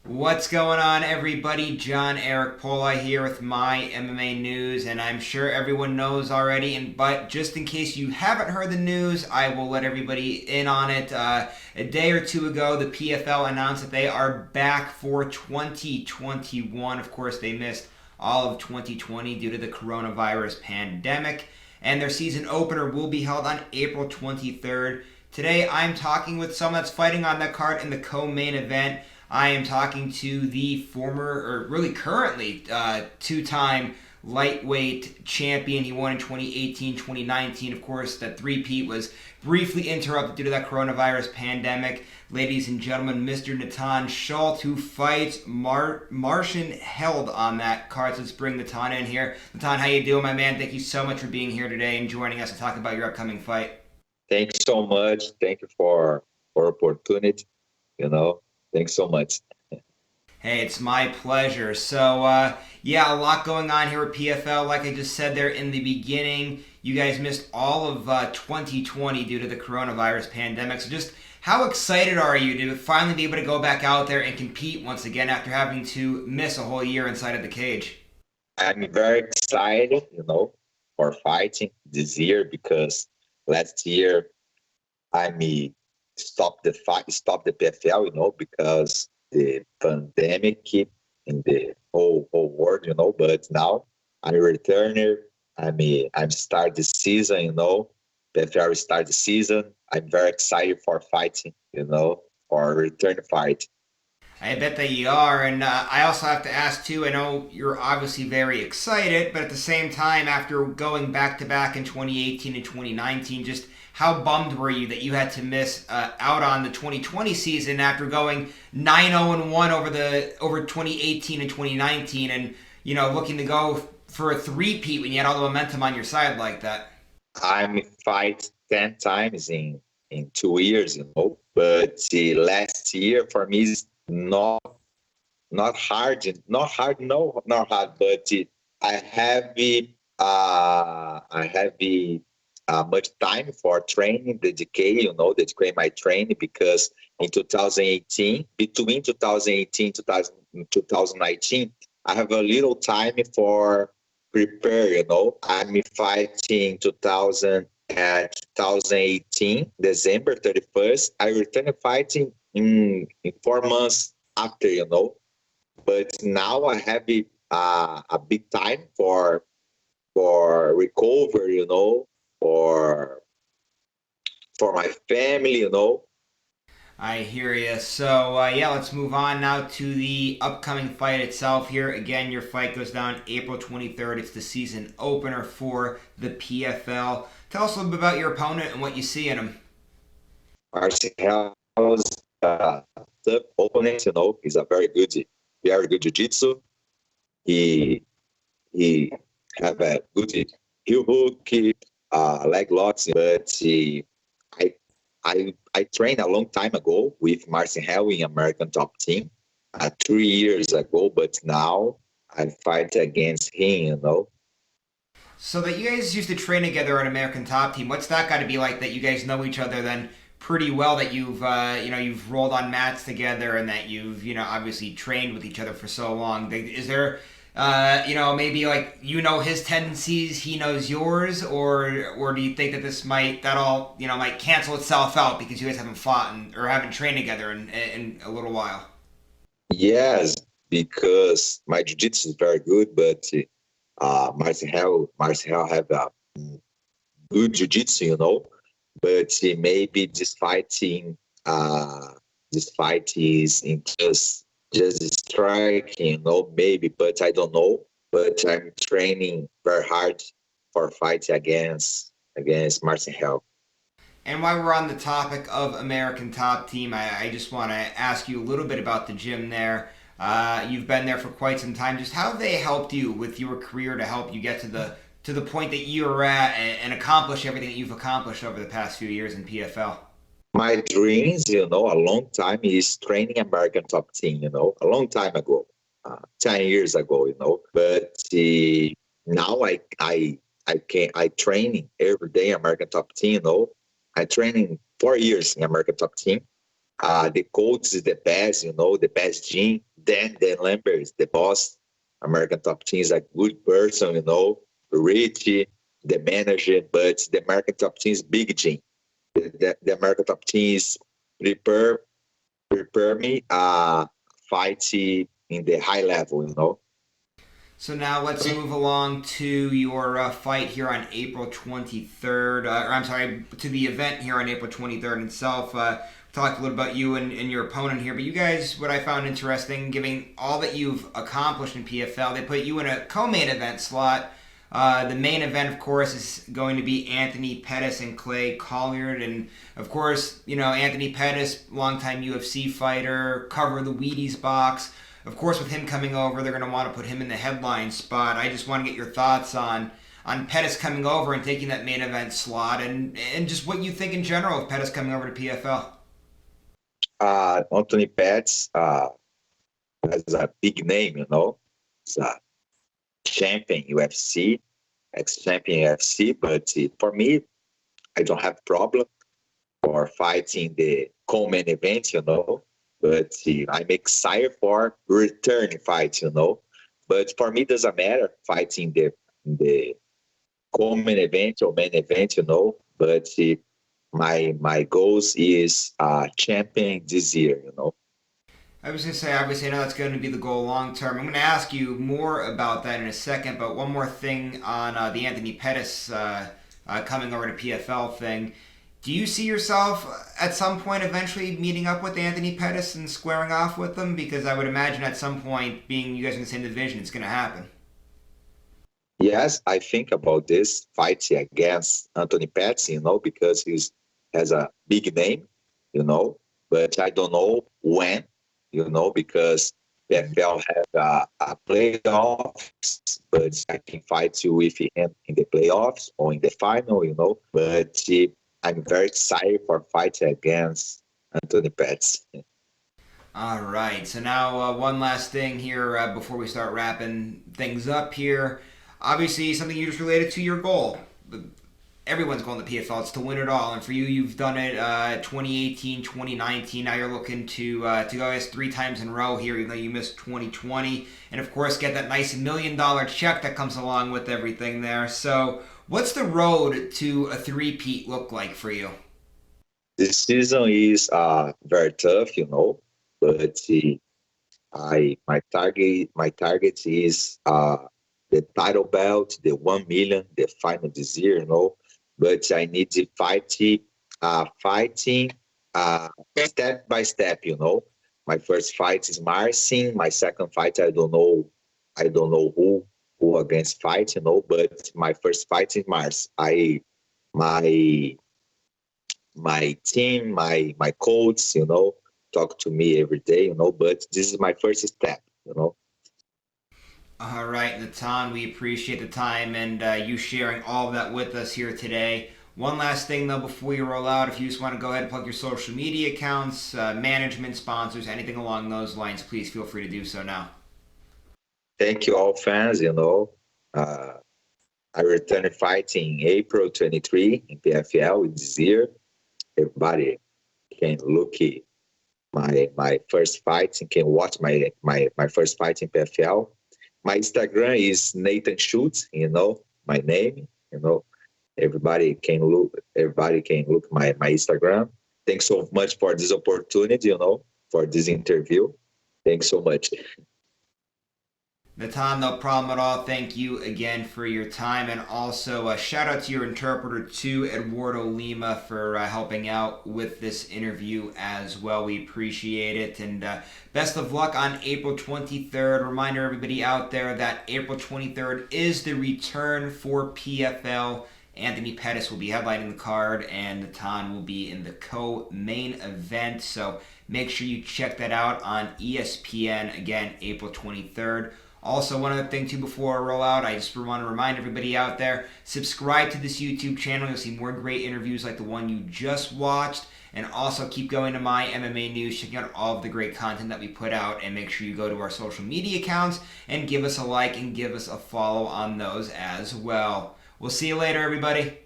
What's going on, everybody? John Eric Poli here with My MMA News, and I'm sure everyone knows already. But just in case you haven't heard the news, I will let everybody in on it. A day or two ago, the PFL announced that they are back for 2021. Of course, they missed all of 2020 due to the coronavirus pandemic, and their season opener will be held on April 23rd. Today, I'm talking with someone that's fighting on that card in the co-main event. I am talking to the former, or really currently, two-time lightweight champion. He won in 2018, 2019. Of course, that three-peat was briefly interrupted due to that coronavirus pandemic. Ladies and gentlemen, Mr. Natan Schulte, who fights Marcin Held on that card. So let's bring Natan in here. Natan, how you doing, my man? Thank you so much for being here today and joining us to talk about your upcoming fight. Thanks so much. Thank you for opportunity. Thanks so much. Hey, it's my pleasure. So, yeah, a lot going on here at PFL. Like I just said there in the beginning, you guys missed all of 2020 due to the coronavirus pandemic. So, just how excited are you to finally be able to go back out there and compete once again after having to miss a whole year inside of the cage? I'm very excited, for fighting this year because last year stopped the fight, stopped the PFL, because the pandemic in the whole world, But now I'm a returner. I'm start the season, PFL start the season. I'm very excited for fighting, for a return fight. I bet that you are, and I also have to ask too. I know you're obviously very excited, but at the same time, after going back to back in 2018 and 2019, just how bummed were you that you had to miss out on the 2020 season after going 9-0-1 over 2018 and 2019, and looking to go for a three-peat when you had all the momentum on your side like that? I'm fight 10 times in 2 years, But last year for me is not hard, no, not hard. But I have much time for training, dedicate my training because in 2018, between 2018 and 2019, I have a little time for prepare. I'm fighting 2018, December 31st. I returned fighting in 4 months after, But now I have a big time for recovery, for my family. I hear you. So, yeah, let's move on now to the upcoming fight itself here. Again, your fight goes down April 23rd. It's the season opener for the PFL. Tell us a little bit about your opponent and what you see in him. Marcin Held, tough opponent, He's a very good jiu-jitsu. He have a good heel hook, leg locks, but I trained a long time ago with Marcin Held in American Top Team, 3 years ago, but now I fight against him, So that you guys used to train together on American Top Team, what's that got to be like that you guys know each other then pretty well, that you've rolled on mats together and that you've obviously trained with each other for so long? Is there maybe like his tendencies, he knows yours, or do you think that that all might cancel itself out because you guys haven't fought or haven't trained together in a little while? Yes, because my jiu-jitsu is very good, but Marcin Held have a good jiu-jitsu, But maybe this fight is in just striking, maybe, but I don't know. But I'm training very hard for fight against Marcin Held. And while we're on the topic of American Top Team, I just want to ask you a little bit about the gym there. You've been there for quite some time. Just how have they helped you with your career to help you get to the point that you're at and accomplish everything that you've accomplished over the past few years in PFL? My dreams, a long time is training American Top Team, a long time ago, 10 years ago, But now I training every day American Top Team, I training 4 years in American Top Team. The coach is the best, the best gym, Dan Lambert is the boss. American Top Team is a good person, Richie, the manager, but the American Top Team is Big Jim. The American Top Team is prepare me fight in the high level. So now let's move along to your fight here on April 23rd. Or I'm sorry, to the event here on April 23rd itself. Talked a little about you and your opponent here, but you guys, what I found interesting, given all that you've accomplished in PFL, they put you in a co-main event slot. The main event, of course, is going to be Anthony Pettis and Clay Colliard. And, of course, Anthony Pettis, longtime UFC fighter, cover the Wheaties box. Of course, with him coming over, they're going to want to put him in the headline spot. I just want to get your thoughts on Pettis coming over and taking that main event slot, and just what you think in general of Pettis coming over to PFL. Anthony Pettis has a big name, He's a champion UFC, ex-champion UFC, but for me, I don't have problem for fighting the co-main event, but I'm excited for returning fights, But for me, it doesn't matter fighting the co-main event or main event, But my goals is champion this year, I was going to say, obviously, I know that's going to be the goal long term. I'm going to ask you more about that in a second, but one more thing on the Anthony Pettis coming over to PFL thing. Do you see yourself at some point eventually meeting up with Anthony Pettis and squaring off with him? Because I would imagine at some point, being you guys in the same division, it's going to happen. Yes, I think about this fight against Anthony Pettis, because he has a big name, but I don't know when, because PFL has a playoffs, but I can fight you with him in the playoffs or in the final, but I'm very excited for fighting against Anthony Pettis. All right, so now one last thing here before we start wrapping things up here. Obviously, something you just related to your goal. Everyone's goal in the PFL is to win it all, and for you, you've done it 2018, 2019. Now you're looking to go, I guess, 3 times in a row here, even though you missed 2020, and of course get that nice $1 million check that comes along with everything there. So, what's the road to a three-peat look like for you? This season is very tough, but my target is the title belt, the 1 million, the final this year, But I need to fighting step by step, My first fight is Marcin. My second fight, I don't know who against fight, But my first fight is Marcin. My team, my coach, talk to me every day, But this is my first step, All right, Natan, we appreciate the time and you sharing all of that with us here today. One last thing, though, before you roll out, if you just want to go ahead and plug your social media accounts, management, sponsors, anything along those lines, please feel free to do so now. Thank you, all fans. I returned fighting April 23 in PFL this year. Everybody can look at my first fight and can watch my first fight in PFL. My Instagram is Natan Schulte, my name, Everybody can look my Instagram. Thanks so much for this opportunity, for this interview. Thanks so much. Natan, no problem at all. Thank you again for your time, and also a shout out to your interpreter too, Eduardo Lima, for helping out with this interview as well. We appreciate it, and best of luck on April 23rd. Reminder everybody out there that April 23rd is the return for PFL. Anthony Pettis will be headlining the card, and Natan will be in the co-main event. So make sure you check that out on ESPN. Again, April 23rd. Also, one other thing, too, before I roll out, I just want to remind everybody out there, subscribe to this YouTube channel. You'll see more great interviews like the one you just watched. And also keep going to MyMMANews, checking out all of the great content that we put out. And make sure you go to our social media accounts and give us a like and give us a follow on those as well. We'll see you later, everybody.